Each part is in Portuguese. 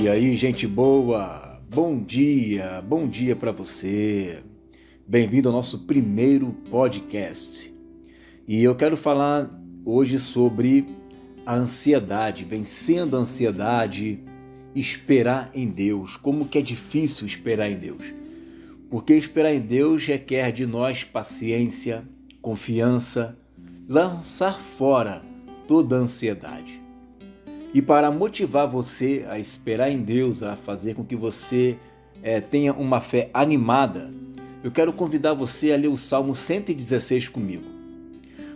E aí, gente boa, bom dia para você. Bem-vindo ao nosso primeiro podcast. E eu quero falar hoje sobre a ansiedade, vencendo a ansiedade, esperar em Deus. Como que é difícil esperar em Deus? Porque esperar em Deus requer de nós paciência, confiança, lançar fora toda a ansiedade. E para motivar você a esperar em Deus, a fazer com que você tenha uma fé animada, eu quero convidar você a ler o Salmo 116 comigo.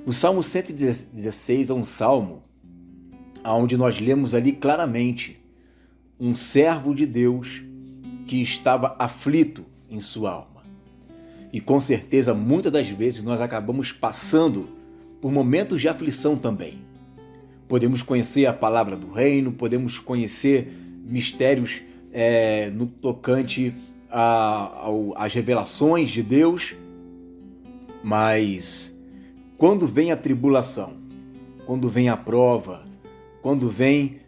O Salmo 116 é um salmo onde nós lemos ali claramente um servo de Deus que estava aflito em sua alma. E com certeza, muitas das vezes, nós acabamos passando por momentos de aflição também. Podemos conhecer a palavra do reino, podemos conhecer mistérios no tocante às revelações de Deus, mas quando vem a tribulação, quando vem a prova, quando vem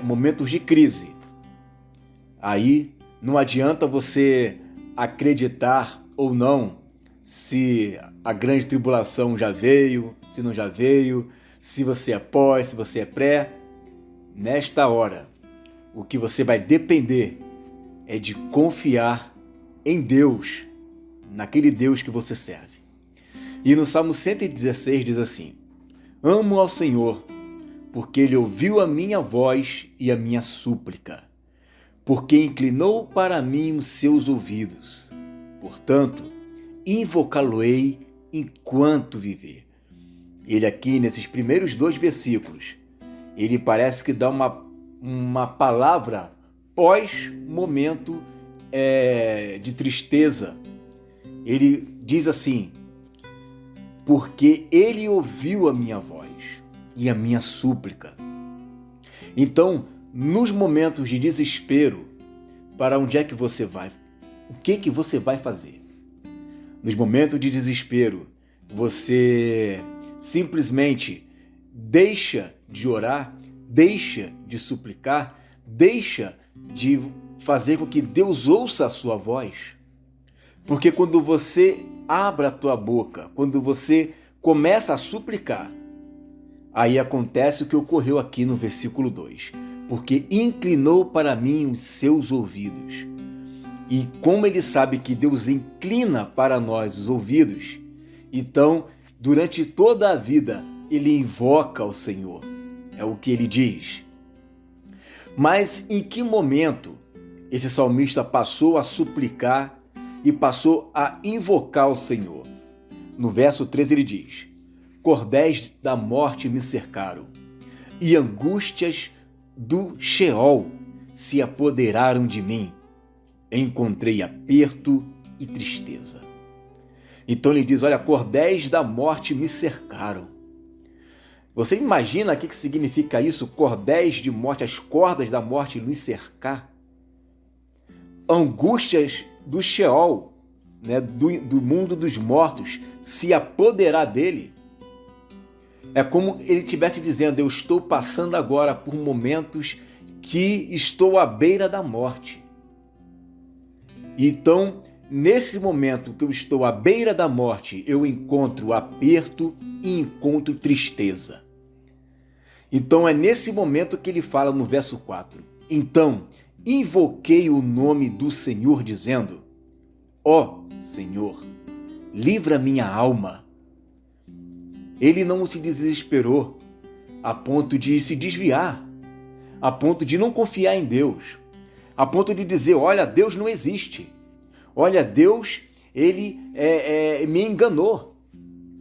momentos de crise, aí não adianta você acreditar ou não se a grande tribulação já veio, se não já veio, se você é pós, se você é pré. Nesta hora, o que você vai depender é de confiar em Deus, naquele Deus que você serve. E no Salmo 116 diz assim: Amo ao Senhor, porque Ele ouviu a minha voz e a minha súplica, porque inclinou para mim os seus ouvidos. Portanto, invocá-lo-ei enquanto viver. Ele aqui, nesses primeiros 2 versículos, ele parece que dá uma palavra pós-momento de tristeza. Ele diz assim: porque ele ouviu a minha voz e a minha súplica. Então, nos momentos de desespero, para onde é que você vai? O que você vai fazer? Nos momentos de desespero, você simplesmente deixa de orar, deixa de suplicar, deixa de fazer com que Deus ouça a sua voz. Porque quando você abre a tua boca, quando você começa a suplicar, aí acontece o que ocorreu aqui no versículo 2. Porque inclinou para mim os seus ouvidos. E como ele sabe que Deus inclina para nós os ouvidos, então, durante toda a vida, ele invoca o Senhor. É o que ele diz. Mas em que momento esse salmista passou a suplicar e passou a invocar o Senhor? No verso 13 ele diz: Cordéis da morte me cercaram, e angústias do Sheol se apoderaram de mim. Encontrei aperto e tristeza. Então ele diz: olha, cordéis da morte me cercaram. Você imagina o que significa isso? Cordéis de morte, as cordas da morte nos cercar? Angústias do Sheol, né, do mundo dos mortos, se apoderar dele. É como ele estivesse dizendo: eu estou passando agora por momentos que estou à beira da morte. Então, nesse momento que eu estou à beira da morte, eu encontro aperto e encontro tristeza. Então é nesse momento que ele fala no verso 4. Então, invoquei o nome do Senhor dizendo: ó Senhor, livra minha alma. Ele não se desesperou a ponto de se desviar, a ponto de não confiar em Deus, a ponto de dizer: olha, Deus não existe. Olha, Deus, ele me enganou.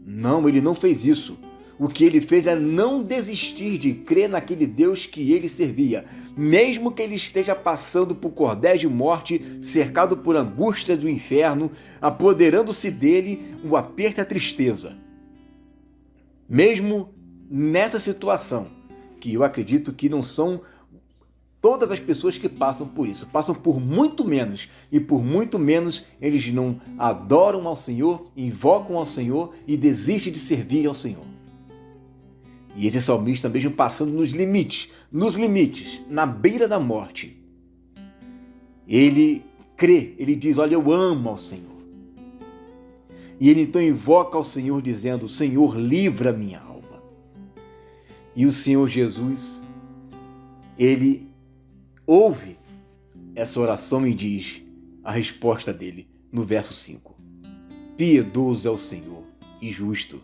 Não, ele não fez isso. O que ele fez é não desistir de crer naquele Deus que ele servia, mesmo que ele esteja passando por cordéis de morte, cercado por angústia do inferno, apoderando-se dele o aperto e a tristeza. Mesmo nessa situação, que eu acredito que não são todas as pessoas que passam por isso, passam por muito menos, e por muito menos eles não adoram ao Senhor, invocam ao Senhor e desistem de servir ao Senhor. E esse salmista, mesmo passando nos limites, na beira da morte, ele crê, ele diz: olha, eu amo ao Senhor. E ele então invoca ao Senhor dizendo: Senhor, livra minha alma. E o Senhor Jesus, ele ouve essa oração e diz a resposta dele no verso 5. Piedoso é o Senhor e justo.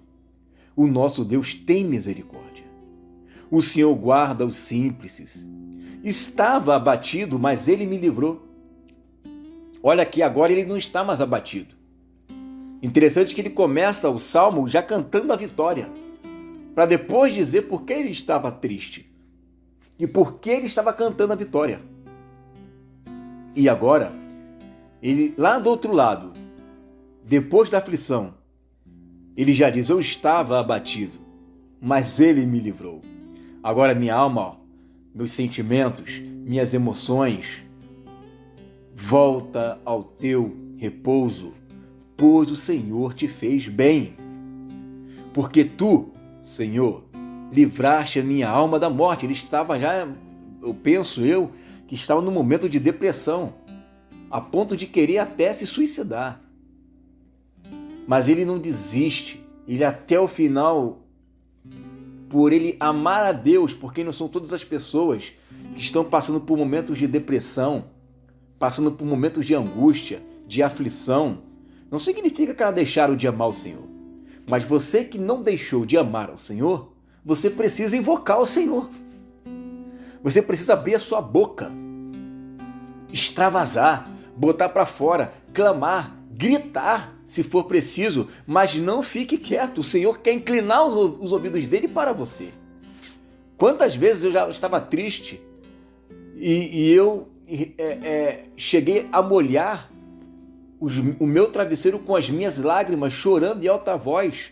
O nosso Deus tem misericórdia. O Senhor guarda os simples. Estava abatido, mas ele me livrou. Olha que agora ele não está mais abatido. Interessante que ele começa o salmo já cantando a vitória, para depois dizer por que ele estava triste e por que ele estava cantando a vitória. E agora, ele lá do outro lado, depois da aflição, ele já diz: eu estava abatido, mas ele me livrou. Agora minha alma, meus sentimentos, minhas emoções, volta ao teu repouso, pois o Senhor te fez bem. Porque tu, Senhor, livraste a minha alma da morte. Ele estava já, que estava num momento de depressão, a ponto de querer até se suicidar. Mas ele não desiste, ele até o final, por ele amar a Deus, porque não são todas as pessoas que estão passando por momentos de depressão, passando por momentos de angústia, de aflição, não significa que elas deixaram de amar o Senhor. Mas você que não deixou de amar ao Senhor, você precisa invocar o Senhor. Você precisa abrir a sua boca, extravasar, botar para fora, clamar, gritar, se for preciso, mas não fique quieto. O Senhor quer inclinar os ouvidos dele para você. Quantas vezes eu já estava triste e eu cheguei a molhar o meu travesseiro com as minhas lágrimas, chorando em alta voz,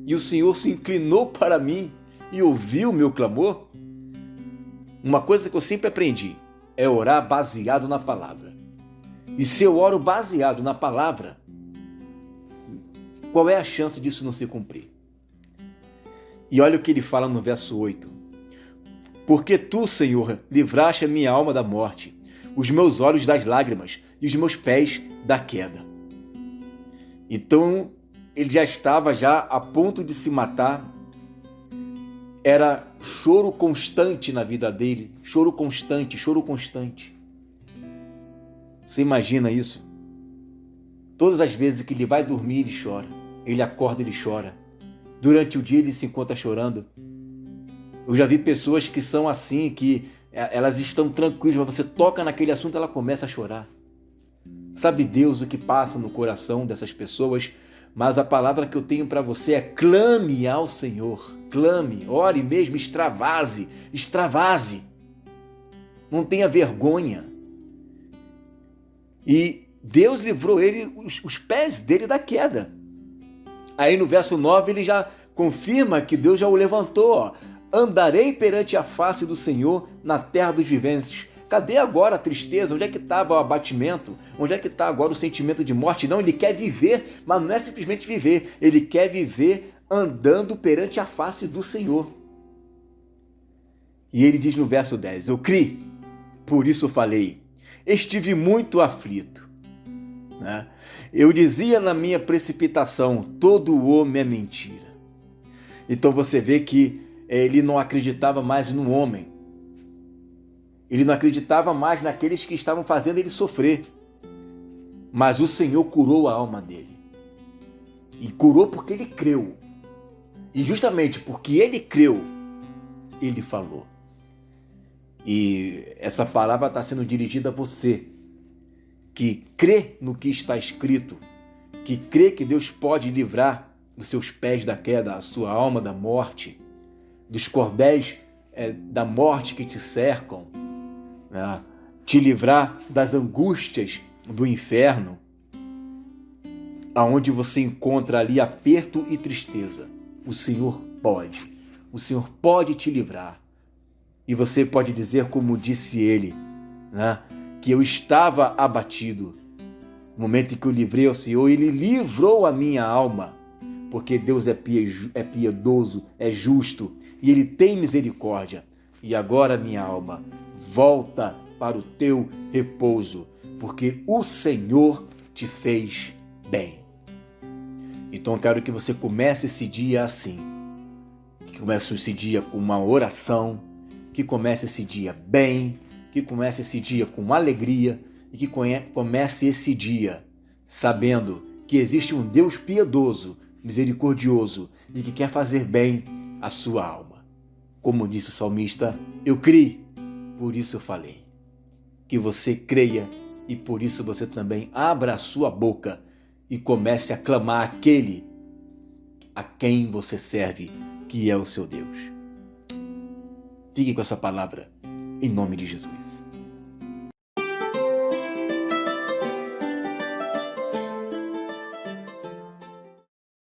e o Senhor se inclinou para mim e ouviu o meu clamor? Uma coisa que eu sempre aprendi é orar baseado na palavra. E se eu oro baseado na palavra, qual é a chance disso não se cumprir? E olha o que ele fala no verso 8. Porque tu, Senhor, livraste a minha alma da morte, os meus olhos das lágrimas e os meus pés da queda. Então, ele já estava a ponto de se matar. Era choro constante na vida dele, choro constante, choro constante. Você imagina isso? Todas as vezes que ele vai dormir, ele chora. Ele acorda, ele chora. Durante o dia, ele se encontra chorando. Eu já vi pessoas que são assim, que elas estão tranquilas, mas você toca naquele assunto, ela começa a chorar. Sabe Deus o que passa no coração dessas pessoas? Mas a palavra que eu tenho para você é: clame ao Senhor. Clame, ore mesmo, extravase, extravase. Não tenha vergonha. E Deus livrou ele, os pés dele da queda. Aí no verso 9 ele já confirma que Deus já o levantou. Ó. Andarei perante a face do Senhor na terra dos viventes. Cadê agora a tristeza? Onde é que estava o abatimento? Onde é que está agora o sentimento de morte? Não, ele quer viver, mas não é simplesmente viver. Ele quer viver andando perante a face do Senhor. E ele diz no verso 10, eu criei, por isso falei, estive muito aflito. Né? Eu dizia na minha precipitação, todo homem é mentira. Então você vê que ele não acreditava mais no homem. Ele não acreditava mais naqueles que estavam fazendo ele sofrer. Mas o Senhor curou a alma dele. E curou porque ele creu. E justamente porque ele creu, ele falou. E essa palavra está sendo dirigida a você, que crê no que está escrito, que crê que Deus pode livrar os seus pés da queda, a sua alma da morte, dos cordéis da morte que te cercam, né? Te livrar das angústias do inferno, aonde você encontra ali aperto e tristeza. O Senhor pode te livrar. E você pode dizer, como disse ele, né? Que eu estava abatido. No momento em que eu livrei ao Senhor, ele livrou a minha alma, porque Deus é piedoso, é justo, e ele tem misericórdia. E agora, minha alma, volta para o teu repouso. porque o Senhor te fez bem. Então eu quero que você comece esse dia assim, que comece esse dia com uma oração, que comece esse dia bem, que comece esse dia com alegria e que comece esse dia sabendo que existe um Deus piedoso, misericordioso e que quer fazer bem à sua alma. Como disse o salmista, eu criei, por isso eu falei. Que você creia e por isso você também abra a sua boca e comece a clamar aquele a quem você serve, que é o seu Deus. Fique com essa palavra, em nome de Jesus.